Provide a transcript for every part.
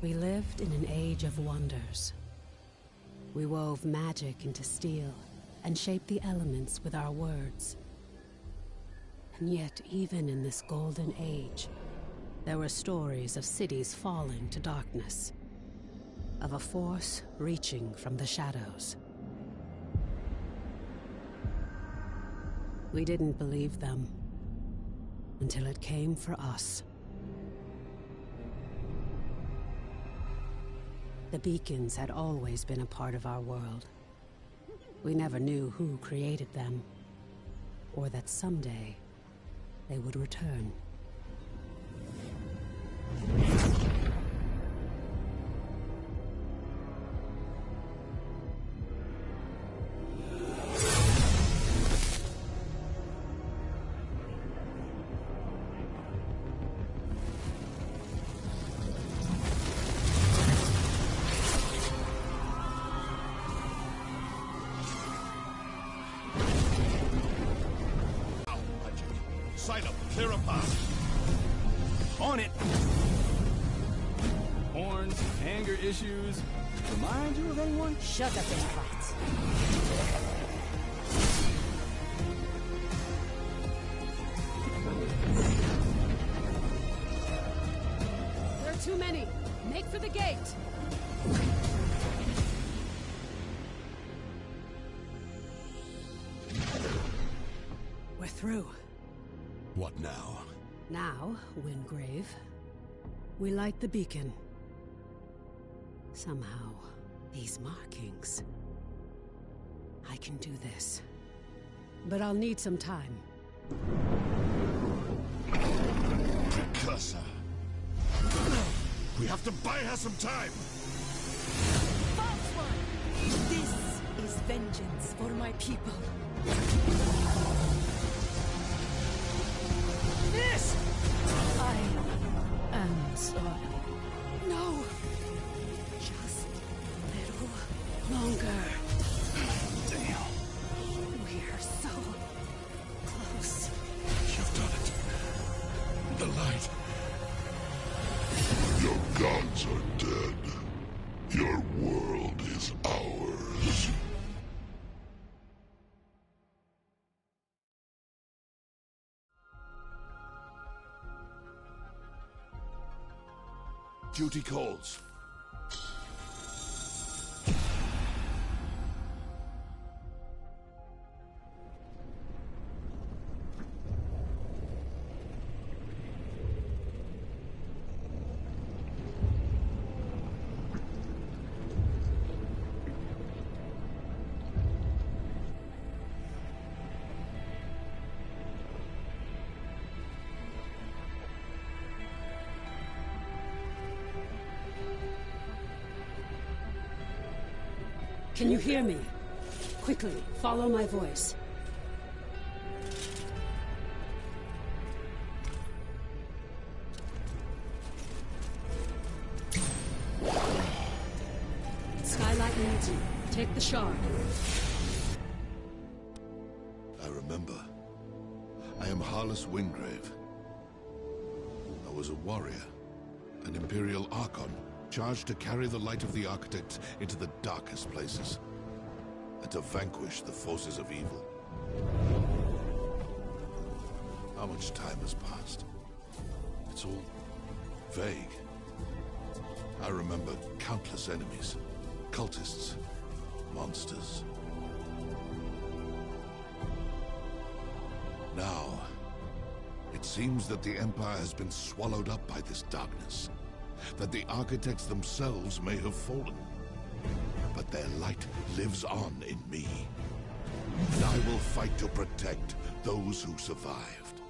We lived in an age of wonders. We wove magic into steel and shaped the elements with our words. And yet, even in this golden age, there were stories of cities falling to darkness, of a force reaching from the shadows. We didn't believe them until it came for us. The beacons had always been a part of our world. We never knew who created them, or that someday they would return. Sight up, clear a path. On it! Horns, anger issues. Remind you of anyone? Shut up and fight. There are too many. Make for the gate. We're through. What now? Now, Wingrave, we light the beacon. Somehow, these markings... I can do this. But I'll need some time. Precursor. We have to buy her some time! False one! This is vengeance for my people. This! I am sorry. No! Just a little longer. Damn. We're so close. You've done it. The light. Your gods are dead. Your world is ours. Duty calls. Can you hear me? Quickly, follow my voice. Skylight needs you. Take the shard. I remember. I am Harless Wingrave. I was a warrior, an Imperial Archon, charged to carry the light of the Architects into the darkest places, and to vanquish the forces of evil. How much time has passed? It's all vague. I remember countless enemies, cultists, monsters. Now, it seems that the Empire has been swallowed up by this darkness, that the Architects themselves may have fallen. But their light lives on in me. And I will fight to protect those who survived.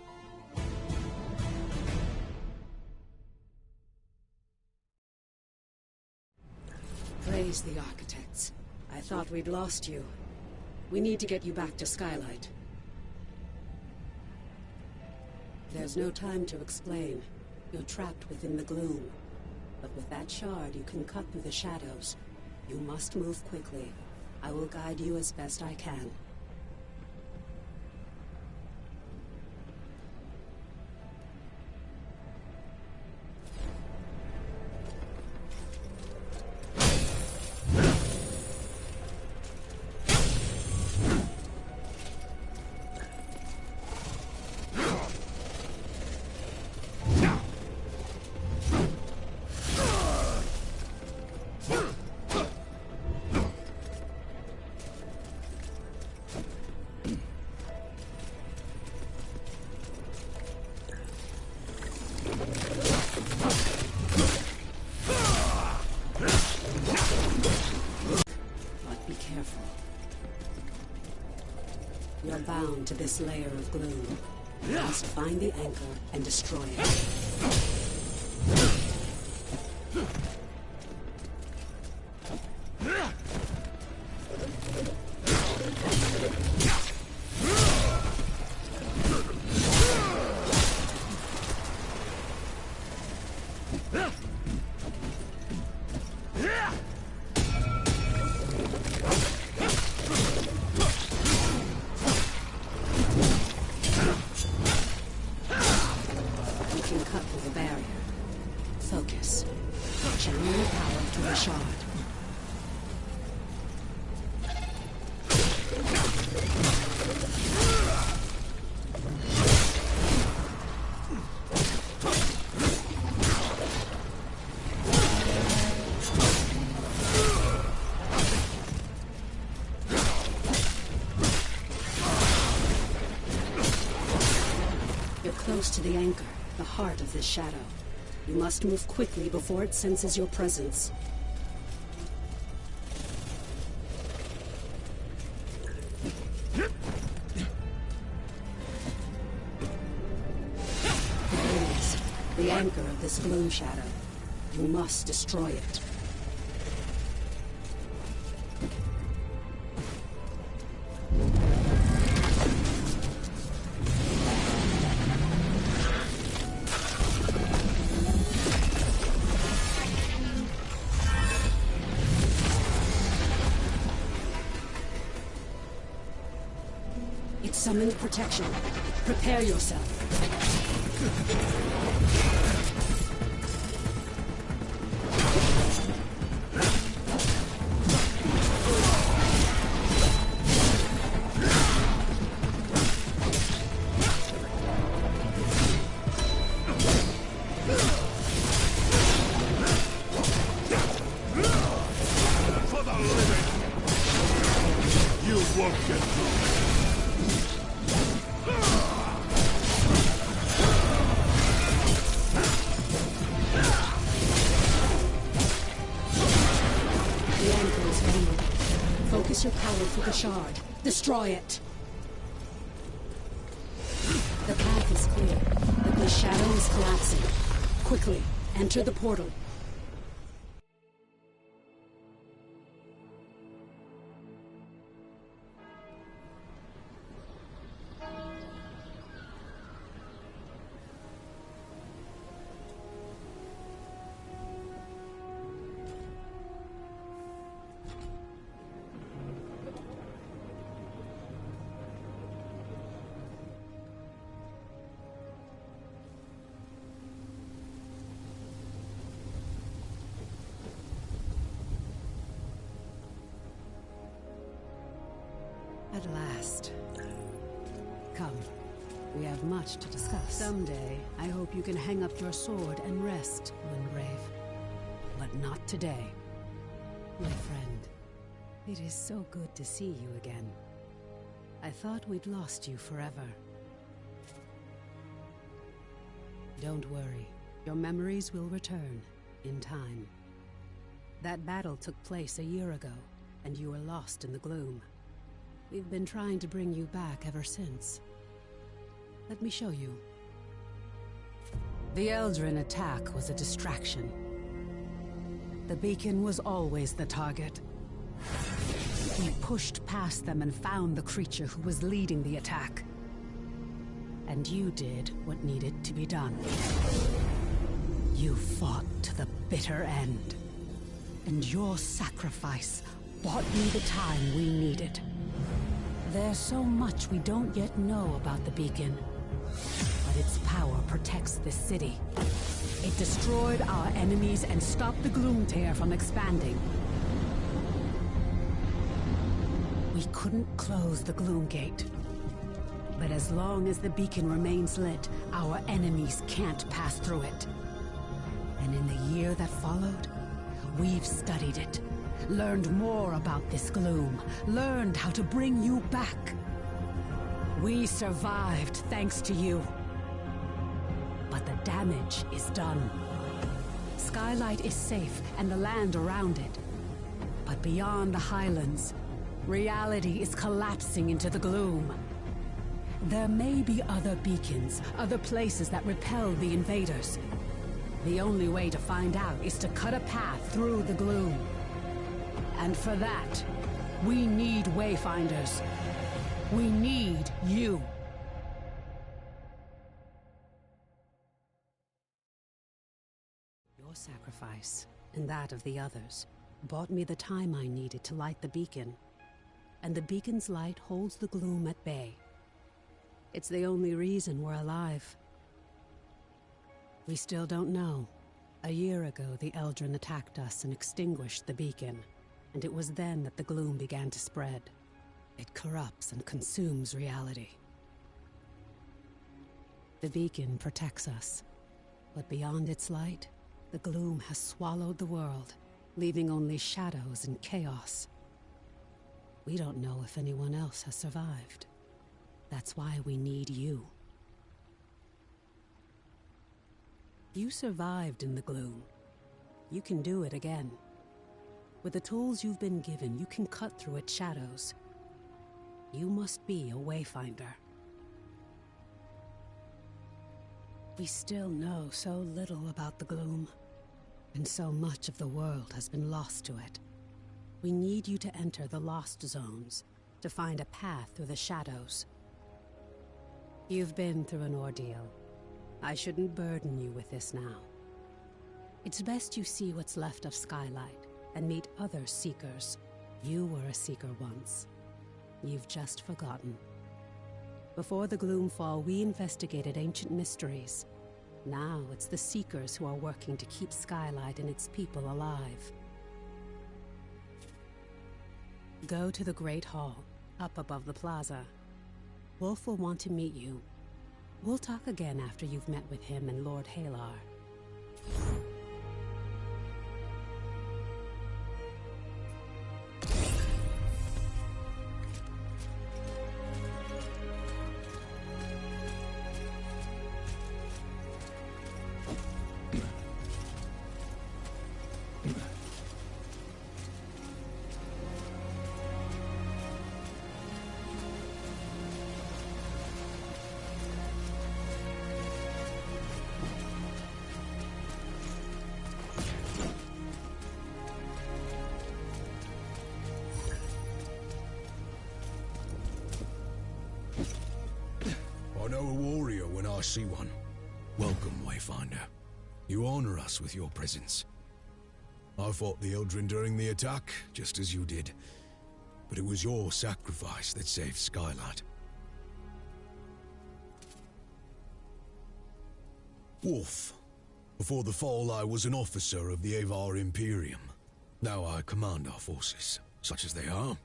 Praise the Architects. I thought we'd lost you. We need to get you back to Skylight. There's no time to explain. You're trapped within the gloom. But with that shard, you can cut through the shadows. You must move quickly. I will guide you as best I can. bound to this layer of gloom. You must find the anchor and destroy it. Close to the anchor, the heart of this shadow. You must move quickly before it senses your presence. There it is, the anchor of this gloom shadow. You must destroy it. Summoned protection. Prepare yourself. For the living! You won't get through. Focus your power for the shard. Destroy it. The path is clear, but the shadow is collapsing. Quickly, enter the portal. At last. Come. We have much to discuss. Someday, I hope you can hang up your sword and rest, Windgrave. But not today. My friend, it is so good to see you again. I thought we'd lost you forever. Don't worry. Your memories will return, in time. That battle took place a year ago, and you were lost in the gloom. We've been trying to bring you back ever since. Let me show you. The Eldrin attack was a distraction. The beacon was always the target. We pushed past them and found the creature who was leading the attack. And you did what needed to be done. You fought to the bitter end. And your sacrifice bought me the time we needed. There's so much we don't yet know about the beacon. But its power protects this city. It destroyed our enemies and stopped the Gloom Tear from expanding. We couldn't close the Gloom Gate. But as long as the beacon remains lit, our enemies can't pass through it. And in the year that followed, we've studied it. Learned more about this gloom. Learned how to bring you back. We survived thanks to you. But the damage is done. Skylight is safe and the land around it. But beyond the highlands, reality is collapsing into the gloom. There may be other beacons, other places that repel the invaders. The only way to find out is to cut a path through the gloom. And for that, we need Wayfinders. We need you. Your sacrifice, and that of the others, bought me the time I needed to light the beacon. And the beacon's light holds the gloom at bay. It's the only reason we're alive. We still don't know. A year ago, the Eldrin attacked us and extinguished the beacon, and it was then that the gloom began to spread. It corrupts and consumes reality. The beacon protects us, but beyond its light, the gloom has swallowed the world, leaving only shadows and chaos. We don't know if anyone else has survived. That's why we need you. You survived in the gloom. You can do it again. With the tools you've been given, you can cut through its shadows. You must be a Wayfinder. We still know so little about the gloom, and so much of the world has been lost to it. We need you to enter the Lost Zones, to find a path through the shadows. You've been through an ordeal. I shouldn't burden you with this now. It's best you see what's left of Skylight, and meet other Seekers. You were a Seeker once. You've just forgotten. Before the Gloomfall, we investigated ancient mysteries. Now it's the Seekers who are working to keep Skylight and its people alive. Go to the Great Hall, up above the plaza. Wolf will want to meet you. We'll talk again after you've met with him and Lord Halar. I know a warrior when I see one. Welcome, Wayfinder. You honor us with your presence. I fought the Eldrin during the attack, just as you did. But it was your sacrifice that saved Skylight. Wolf. Before the fall, I was an officer of the Avar Imperium. Now I command our forces, such as they are.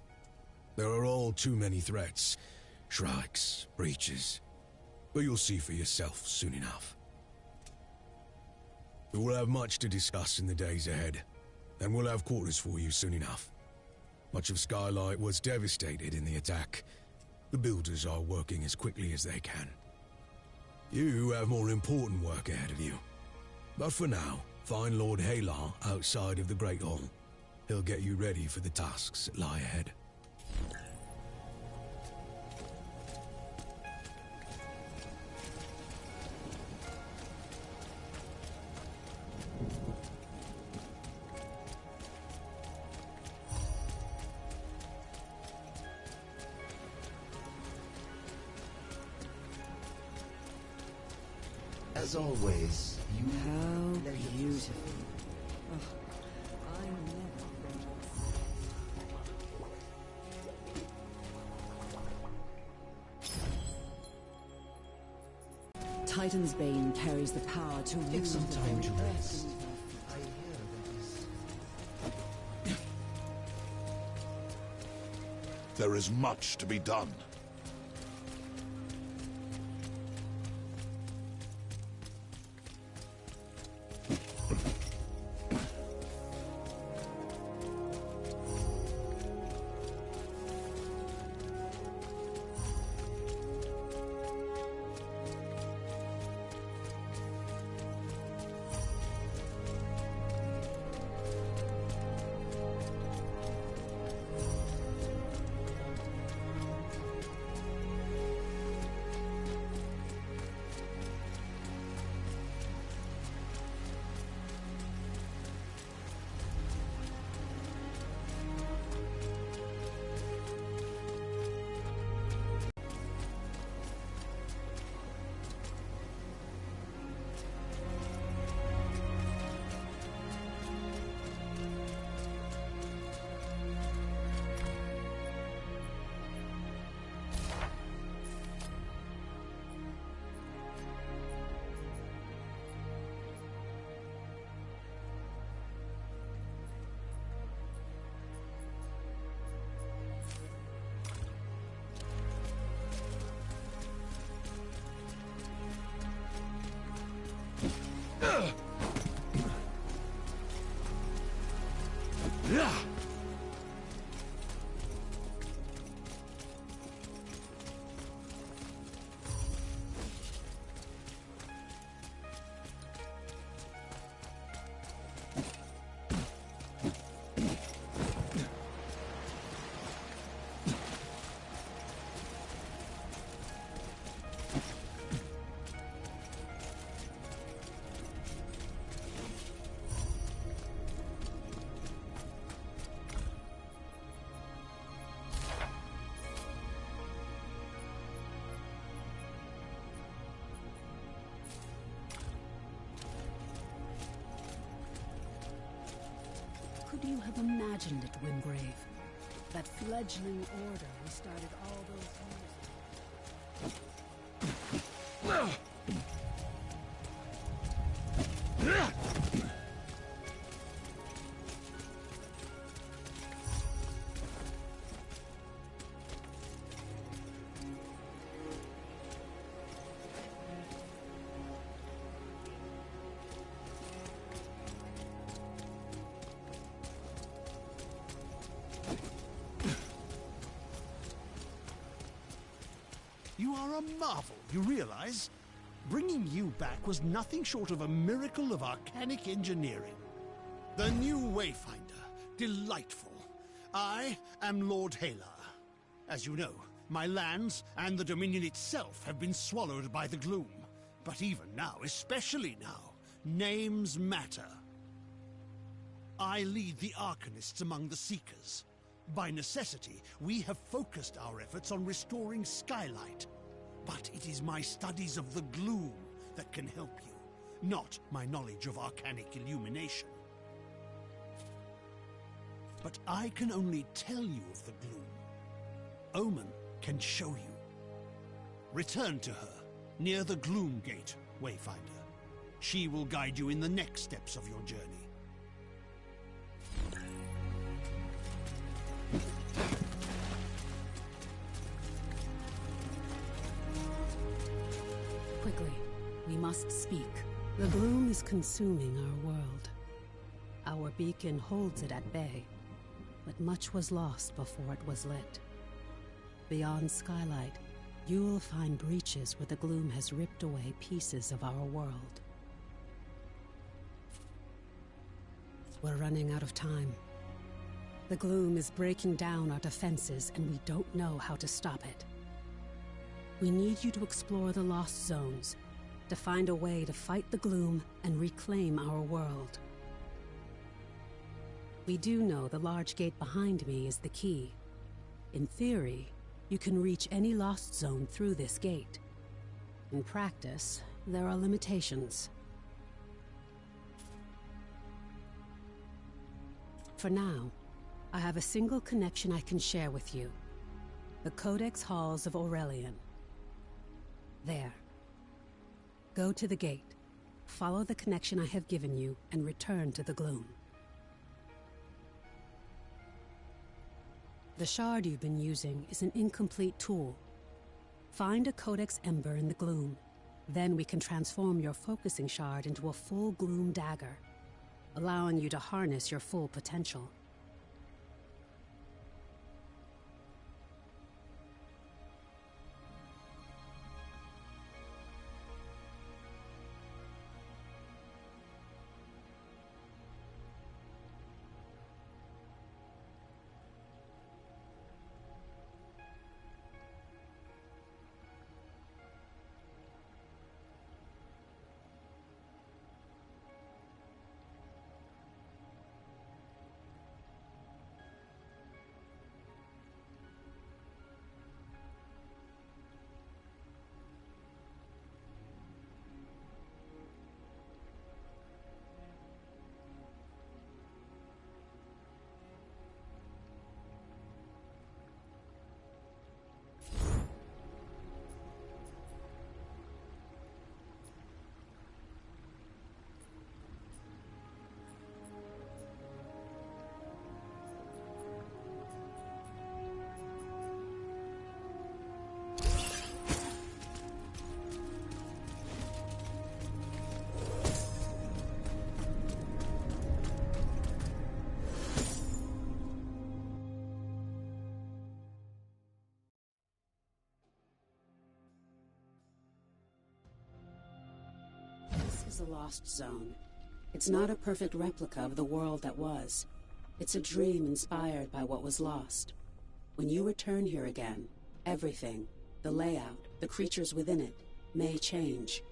There are all too many threats. Shrikes, breaches. But you'll see for yourself soon enough. We will have much to discuss in the days ahead, and we'll have quarters for you soon enough. Much of Skylight was devastated in the attack. The builders are working as quickly as they can. You have more important work ahead of you. But for now, find Lord Halar outside of the Great Hall. He'll get you ready for the tasks that lie ahead. As always, you How beautiful. I never. Titan's Bane carries the power to take some move the time to very rest. earth I hear There is much to be done. could you have imagined it, Wingrave? That fledgling order we started all those years ago. You are a marvel, you realize? Bringing you back was nothing short of a miracle of arcanic engineering. The new Wayfinder. Delightful. I am Lord Halar. As you know, my lands and the Dominion itself have been swallowed by the gloom. But even now, especially now, names matter. I lead the Arcanists among the Seekers. By necessity, we have focused our efforts on restoring Skylight. But it is my studies of the gloom that can help you, not my knowledge of arcanic illumination. But I can only tell you of the gloom. Omen can show you. Return to her, near the Gloom Gate, Wayfinder. She will guide you in the next steps of your journey. Quickly, we must speak. The gloom is consuming our world. Our beacon holds it at bay, but much was lost before it was lit. Beyond Skylight, you'll find breaches where the gloom has ripped away pieces of our world. We're running out of time. The gloom is breaking down our defenses, and we don't know how to stop it. We need you to explore the Lost Zones, to find a way to fight the gloom and reclaim our world. We do know the large gate behind me is the key. In theory, you can reach any Lost Zone through this gate. In practice, there are limitations. For now, I have a single connection I can share with you. The Codex Halls of Aurelian. There. Go to the gate, follow the connection I have given you, and return to the gloom. The shard you've been using is an incomplete tool. Find a Codex Ember in the gloom. Then we can transform your focusing shard into a full gloom dagger, allowing you to harness your full potential. This is a lost zone. It's not a perfect replica of the world that was. It's a dream inspired by what was lost. When you return here again, everything, the layout, the creatures within it, may change.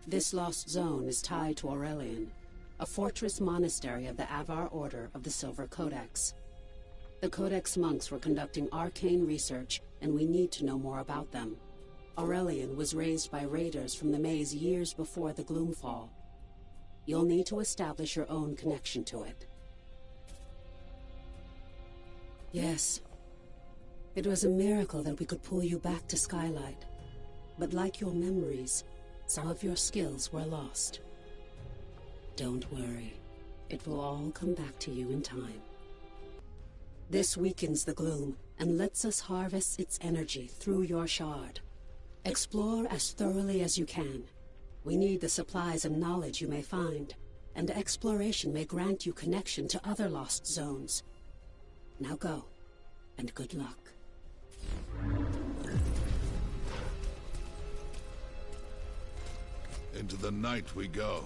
This lost zone is tied to Aurelian, a fortress monastery of the Avar Order of the Silver Codex. The Codex monks were conducting arcane research, and we need to know more about them. Aurelian was raised by raiders from the maze years before the Gloomfall. You'll need to establish your own connection to it. Yes. It was a miracle that we could pull you back to Skylight. But like your memories, some of your skills were lost. Don't worry. It will all come back to you in time. This weakens the gloom and lets us harvest its energy through your shard. Explore as thoroughly as you can. We need the supplies and knowledge you may find, and exploration may grant you connection to other lost zones. Now go, and good luck. Into the night we go.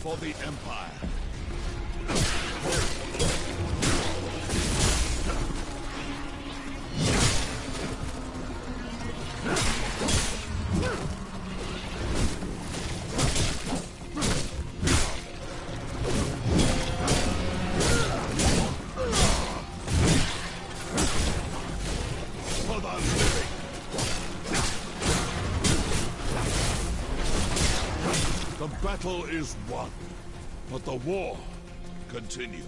For the Empire. For the living. The battle is won, but the war continues.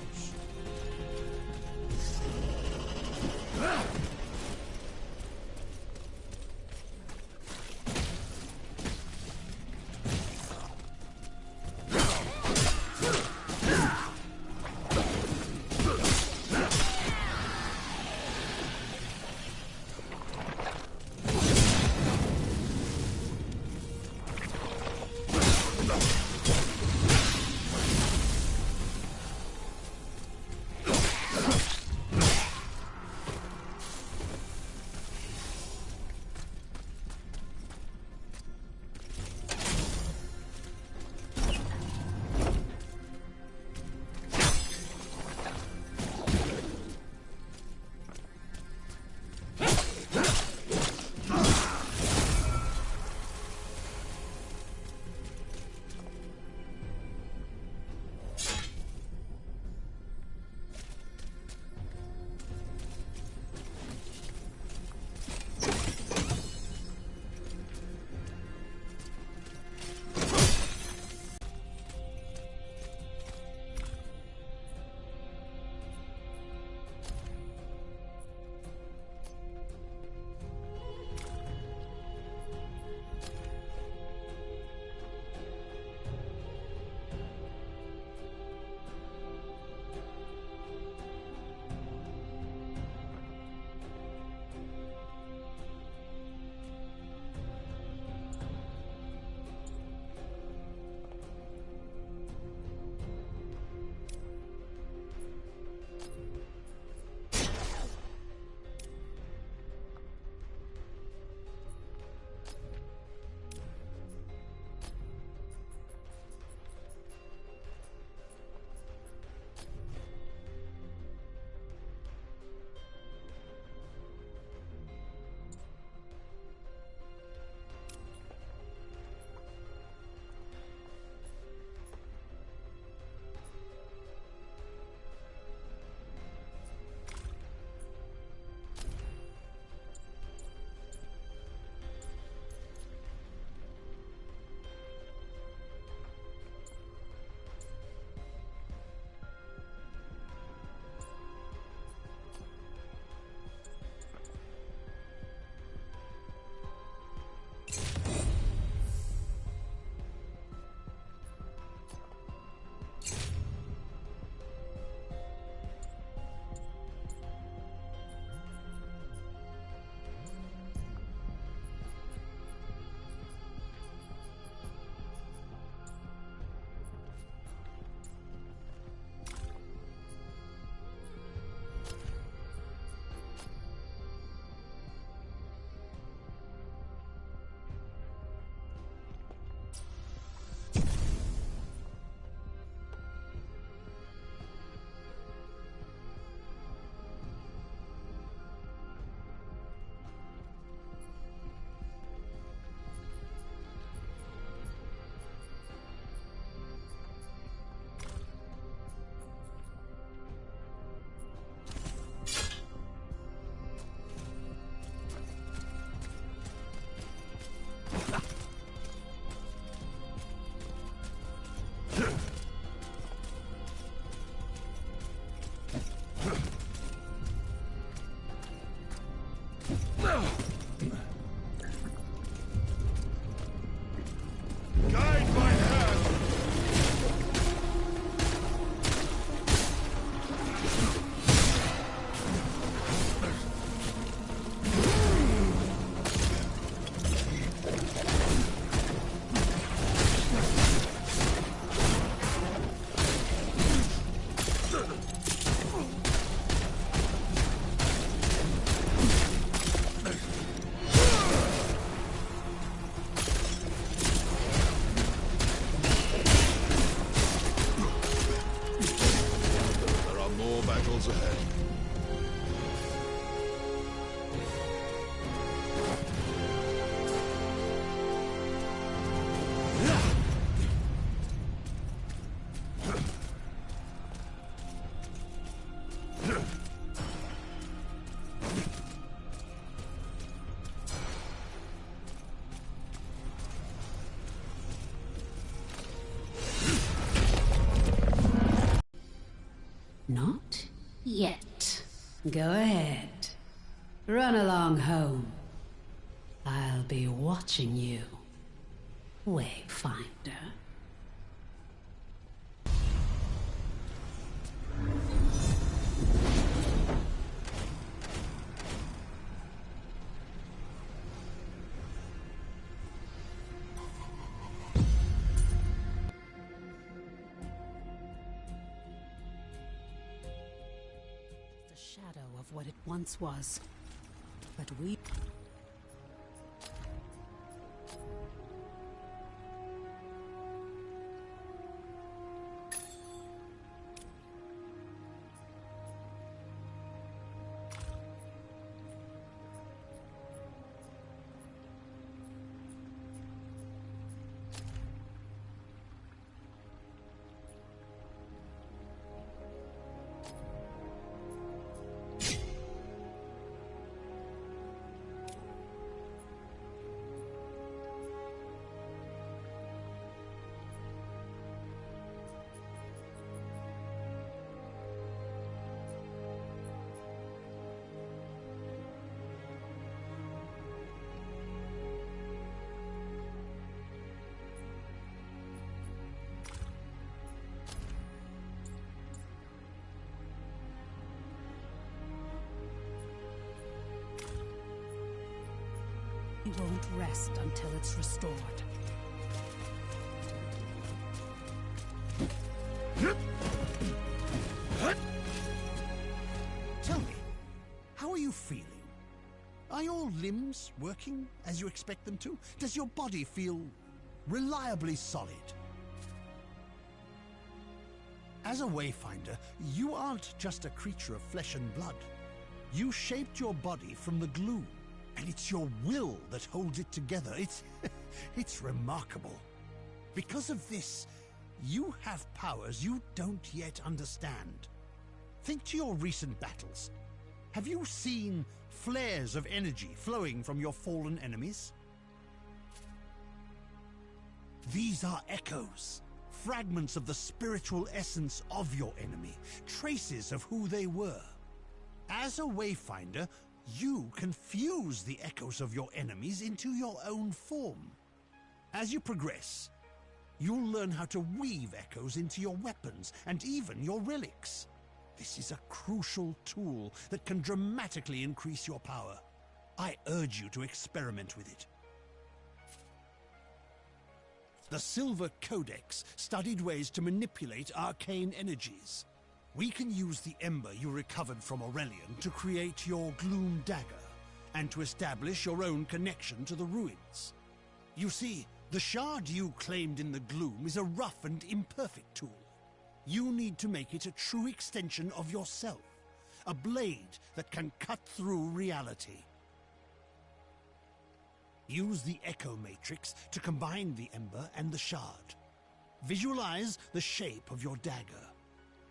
Guide my hand! There are more battles ahead. Not yet. Go ahead. Run along home. I'll be watching you, Wayfinder. The shadow of what it once was. But we... We won't rest until it's restored. Tell me, how are you feeling? Are your limbs working as you expect them to? Does your body feel reliably solid? As a Wayfinder, you aren't just a creature of flesh and blood. You shaped your body from the gloom, and it's your will that holds it together. It's remarkable. Because of this, you have powers you don't yet understand. Think to your recent battles. Have you seen flares of energy flowing from your fallen enemies? These are echoes, fragments of the spiritual essence of your enemy, traces of who they were. As a Wayfinder, you can fuse the echoes of your enemies into your own form. As you progress, you'll learn how to weave echoes into your weapons and even your relics. This is a crucial tool that can dramatically increase your power. I urge you to experiment with it. The Silver Codex studied ways to manipulate arcane energies. We can use the ember you recovered from Aurelian to create your Gloom Dagger, and to establish your own connection to the ruins. You see, the shard you claimed in the gloom is a rough and imperfect tool. You need to make it a true extension of yourself, a blade that can cut through reality. Use the Echo Matrix to combine the ember and the shard. Visualize the shape of your dagger.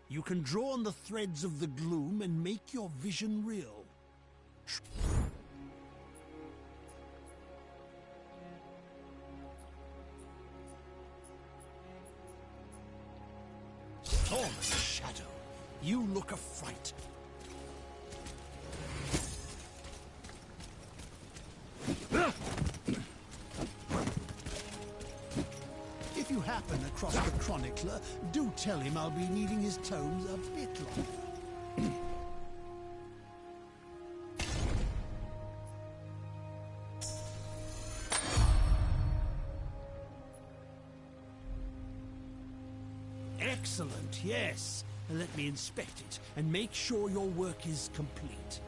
You can draw on the threads of the gloom and make your vision real. Enormous shadow. You look a fright. If you happen across the chronicler, do tell him I'll be needing his tomes a bit longer. Excellent, yes. Let me inspect it and make sure your work is complete.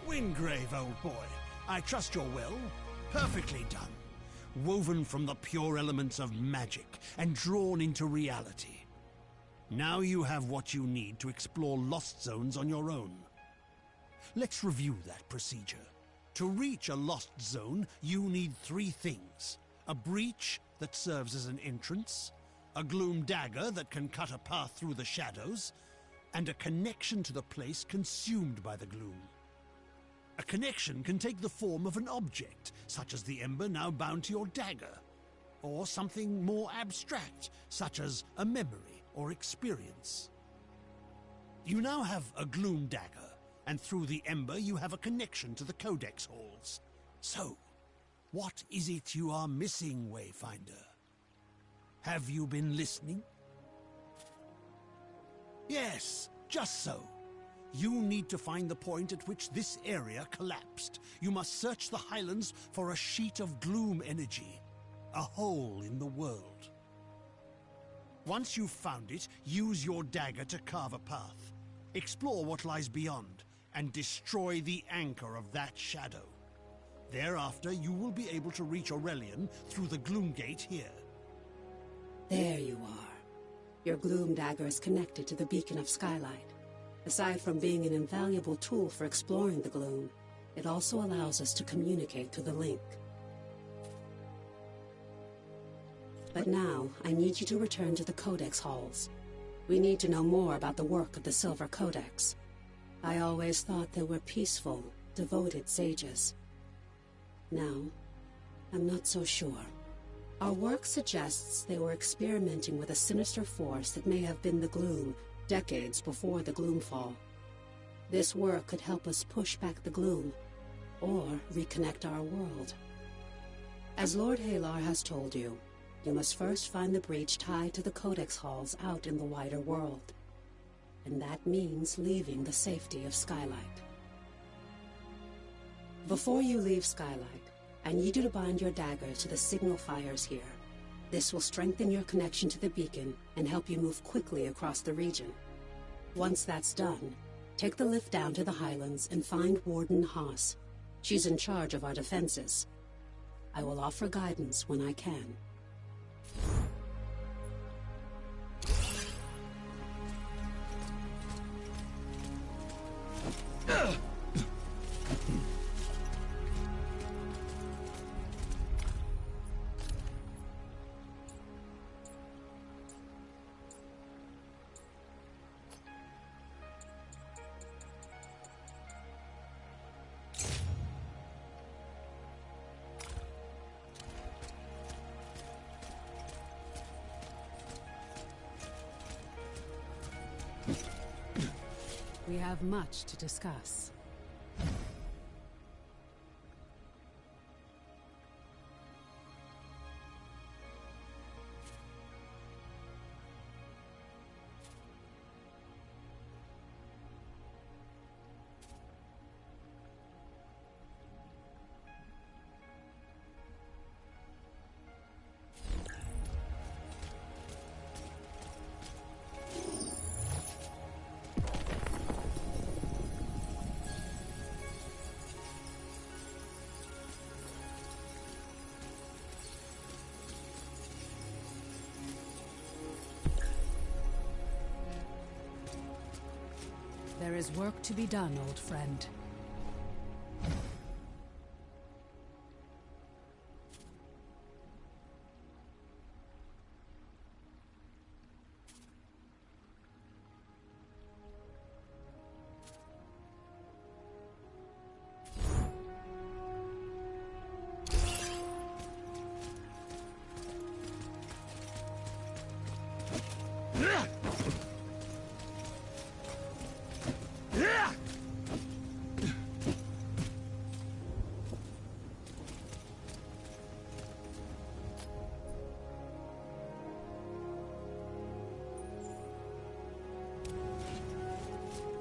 Wingrave, old boy. I trust you're well. Perfectly done. Woven from the pure elements of magic and drawn into reality. Now you have what you need to explore lost zones on your own. Let's review that procedure. To reach a lost zone, you need 3 things. A breach that serves as an entrance, a gloom dagger that can cut a path through the shadows, and a connection to the place consumed by the gloom. A connection can take the form of an object, such as the ember now bound to your dagger, or something more abstract, such as a memory or experience. You now have a gloom dagger, and through the ember you have a connection to the Codex halls. So, what is it you are missing, Wayfinder? Have you been listening? Yes, just so. You need to find the point at which this area collapsed. You must search the Highlands for a sheet of gloom energy, a hole in the world. Once you've found it, use your dagger to carve a path. Explore what lies beyond, and destroy the anchor of that shadow. Thereafter, you will be able to reach Aurelian through the gloom gate here. There you are. Your gloom dagger is connected to the beacon of Skylight. Aside from being an invaluable tool for exploring the gloom, it also allows us to communicate through the link. But now, I need you to return to the Codex halls. We need to know more about the work of the Silver Codex. I always thought they were peaceful, devoted sages. Now, I'm not so sure. Our work suggests they were experimenting with a sinister force that may have been the gloom, decades before the Gloomfall. This work could help us push back the gloom, or reconnect our world. As Lord Halar has told you, you must first find the breach tied to the Codex halls out in the wider world. And that means leaving the safety of Skylight. Before you leave Skylight, I need you to bind your dagger to the signal fires here. This will strengthen your connection to the beacon and help you move quickly across the region. Once that's done, take the lift down to the Highlands and find Warden Haas. She's in charge of our defenses. I will offer guidance when I can. We have much to discuss. There is work to be done, old friend.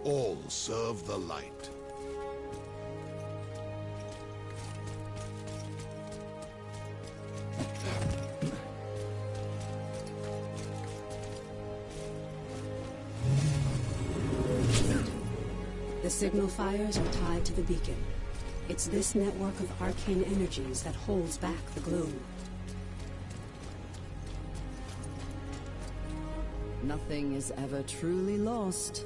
All serve the light. The signal fires are tied to the beacon. It's this network of arcane energies that holds back the gloom. Nothing is ever truly lost.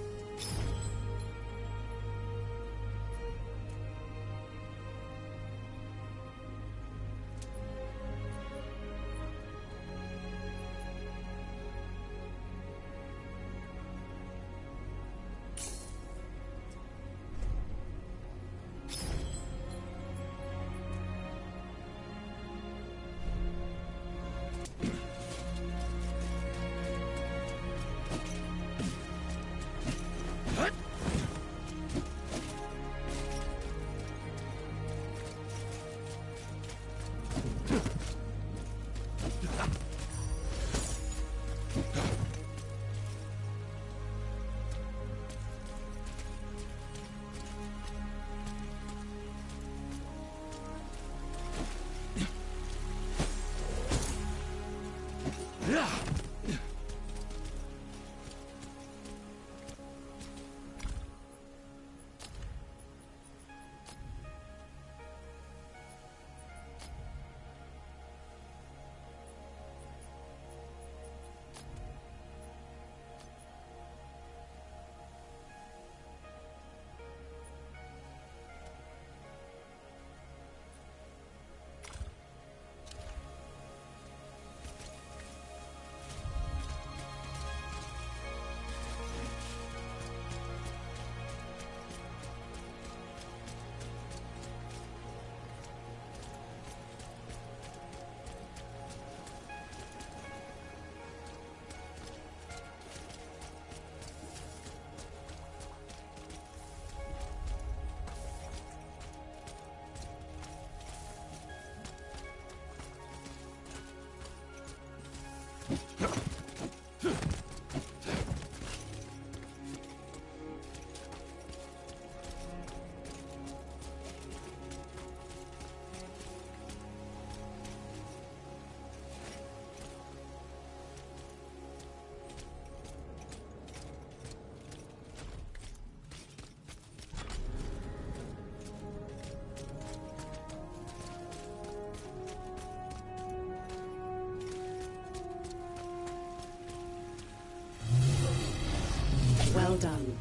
done.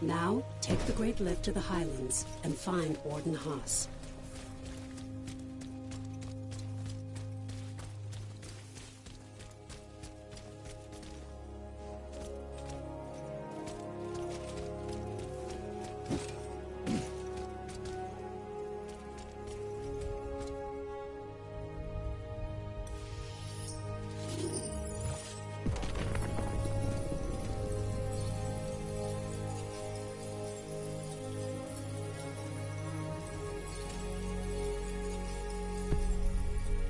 Now, take the Great Lift to the Highlands and find Warden Haas.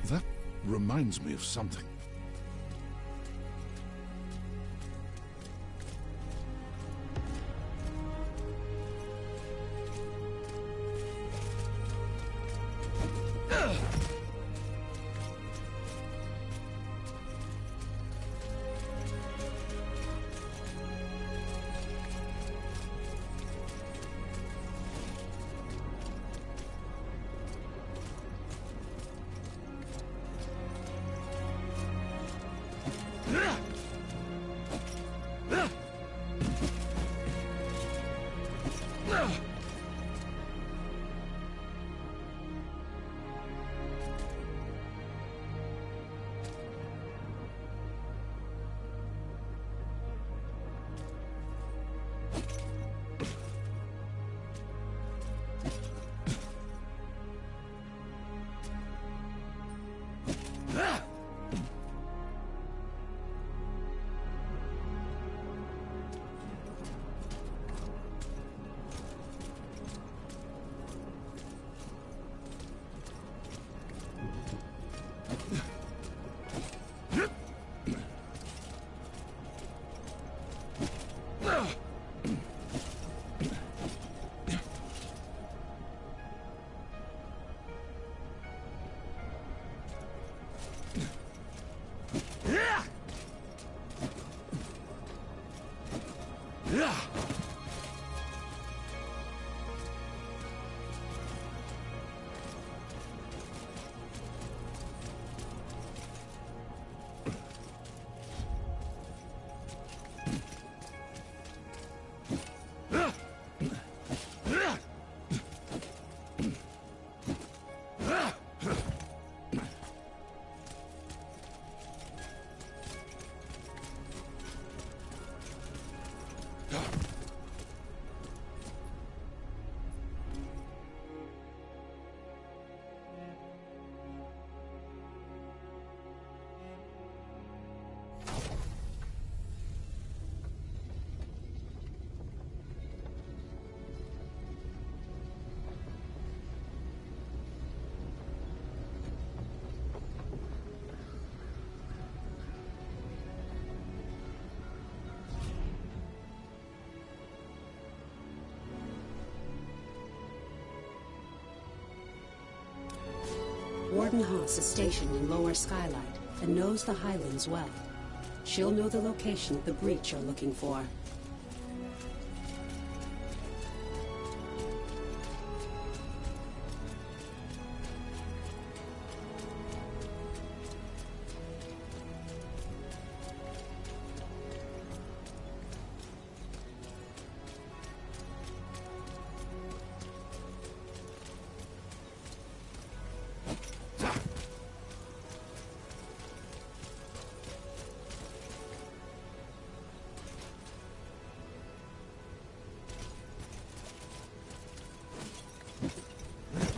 That reminds me of something. Warden Haas is stationed in Lower Skylight and knows the Highlands well. She'll know the location of the breach you're looking for.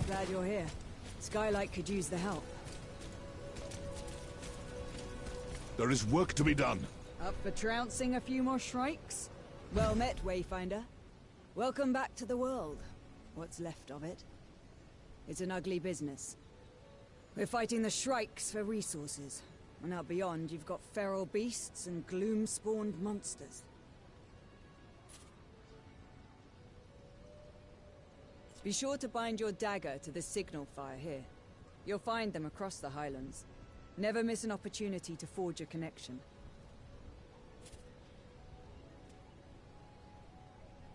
Glad you're here. Skylight could use the help. There is work to be done. Up for trouncing a few more shrikes? Well met, Wayfinder. Welcome back to the world. What's left of it. It's an ugly business. We're fighting the shrikes for resources. And out beyond, you've got feral beasts and gloom-spawned monsters. Be sure to bind your dagger to the signal fire here. You'll find them across the Highlands. Never miss an opportunity to forge a connection.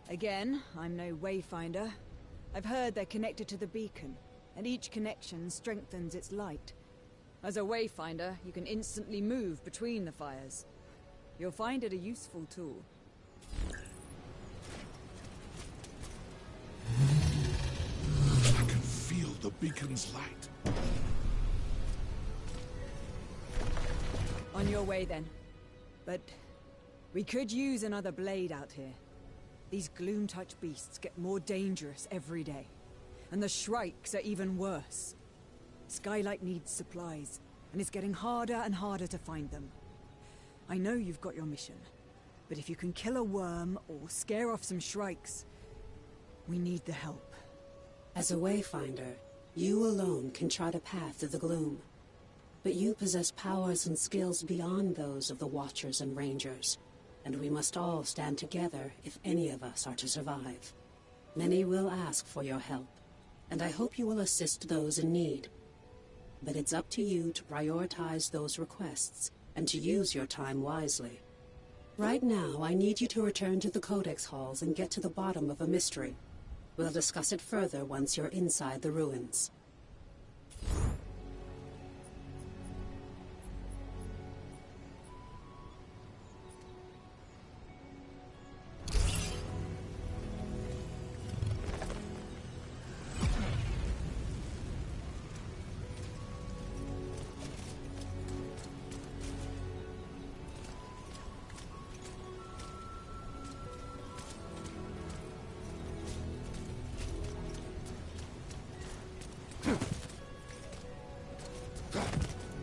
Again, I'm no Wayfinder. I've heard they're connected to the beacon, and each connection strengthens its light. As a Wayfinder, you can instantly move between the fires. You'll find it a useful tool. the beacon's light. On your way, then. But we could use another blade out here. These gloom-touch beasts get more dangerous every day. And the shrikes are even worse. Skylight needs supplies, and it's getting harder and harder to find them. I know you've got your mission, but if you can kill a worm or scare off some shrikes, we need the help. As a Wayfinder, you alone can chart a path through the gloom. But you possess powers and skills beyond those of the Watchers and Rangers, and we must all stand together if any of us are to survive. Many will ask for your help, and I hope you will assist those in need. But it's up to you to prioritize those requests, and to use your time wisely. Right now, I need you to return to the Codex Halls and get to the bottom of a mystery. We'll discuss it further once you're inside the ruins.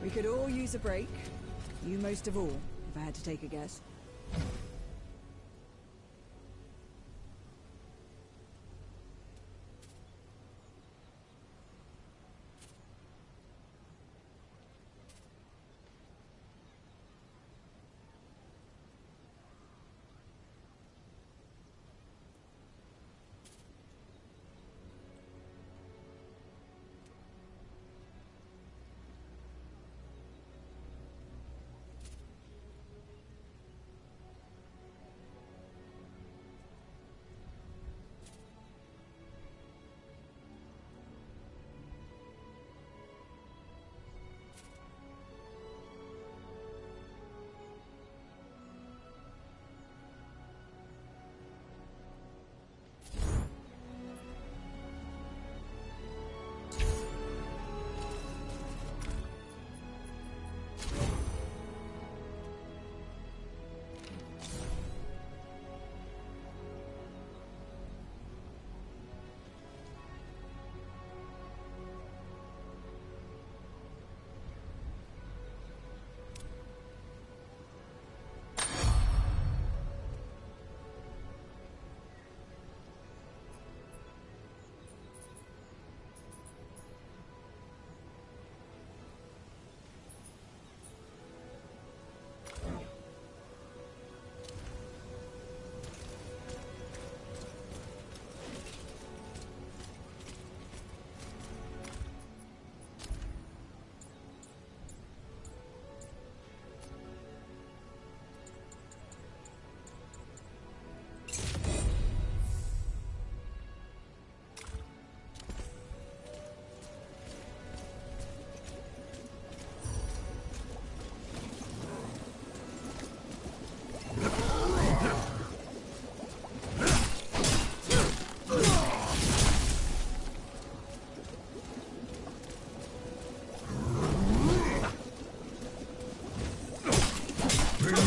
We could all use a break. You most of all, if I had to take a guess.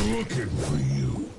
Looking for you.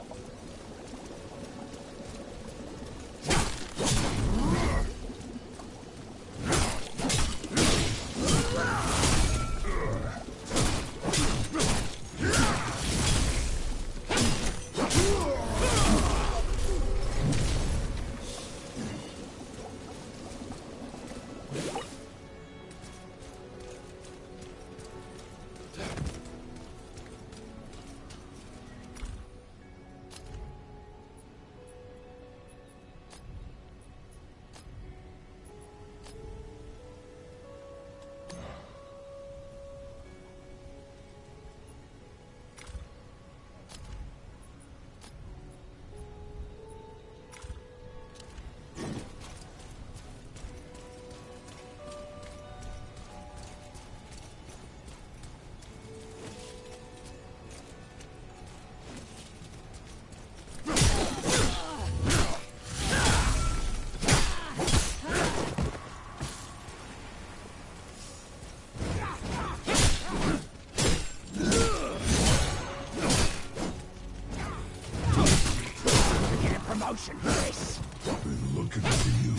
explanation for this. I've been looking for you.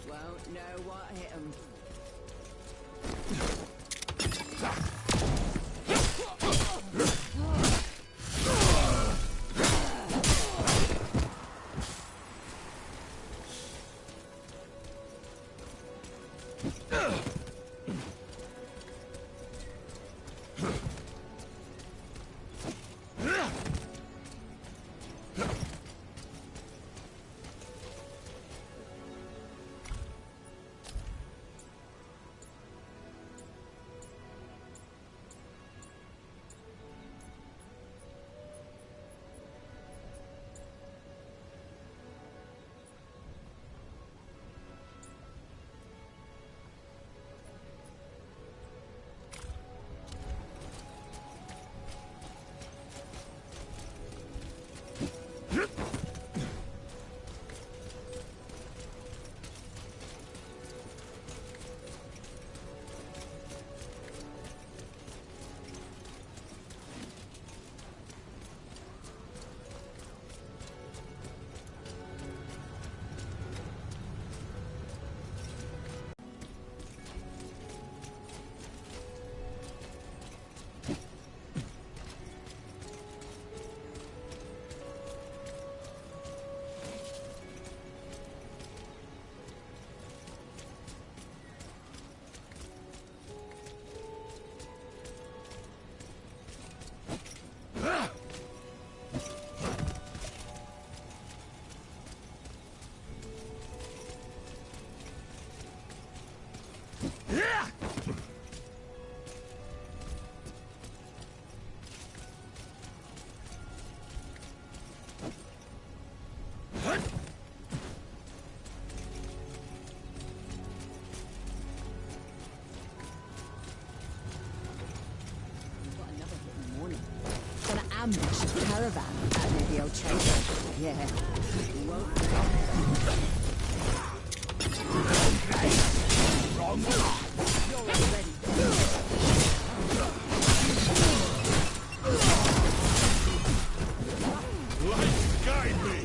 Won't know what hit 'em. Ambush caravan out near the old chamber. Yeah. Wrong. You're already Light guide me!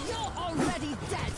You're already dead.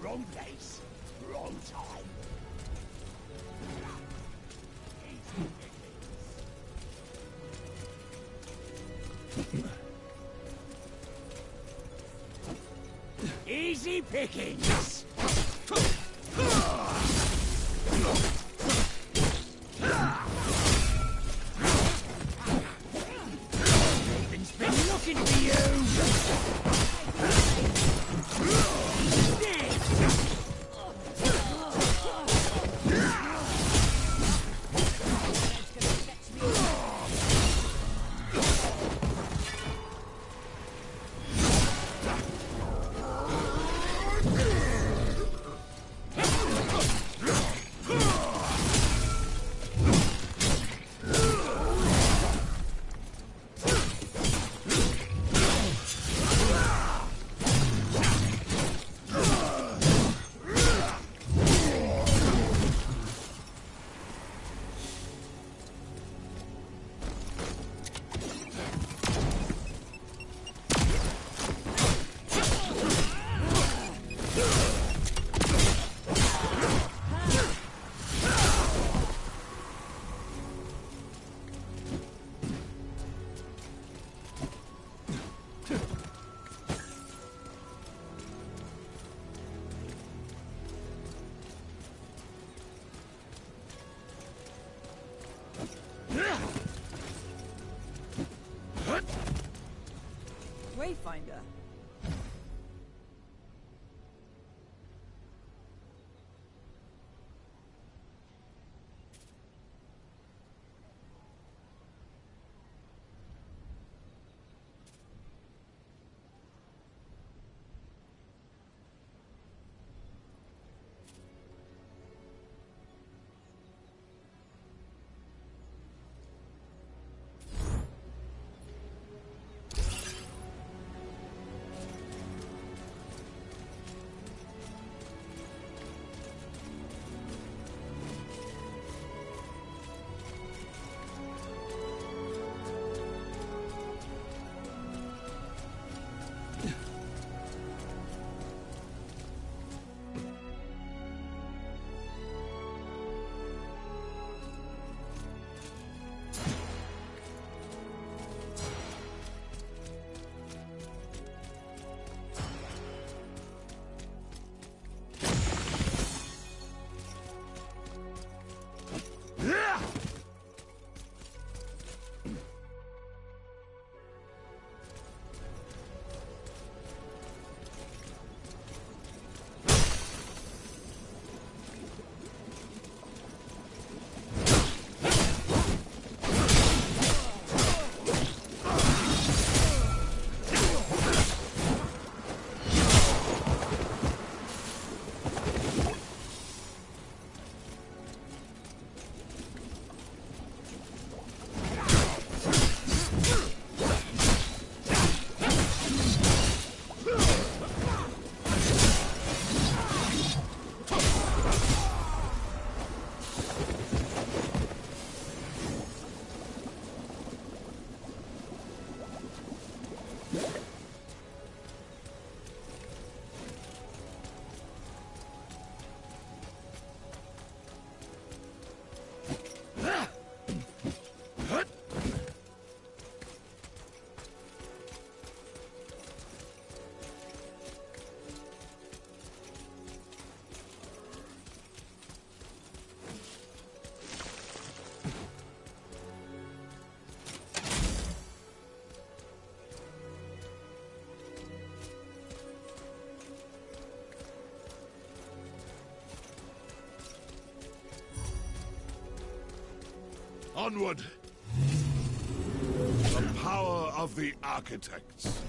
Wrong place, wrong time. Easy pickings. Raven's been looking for you. Wayfinder. Onward! The power of the architects.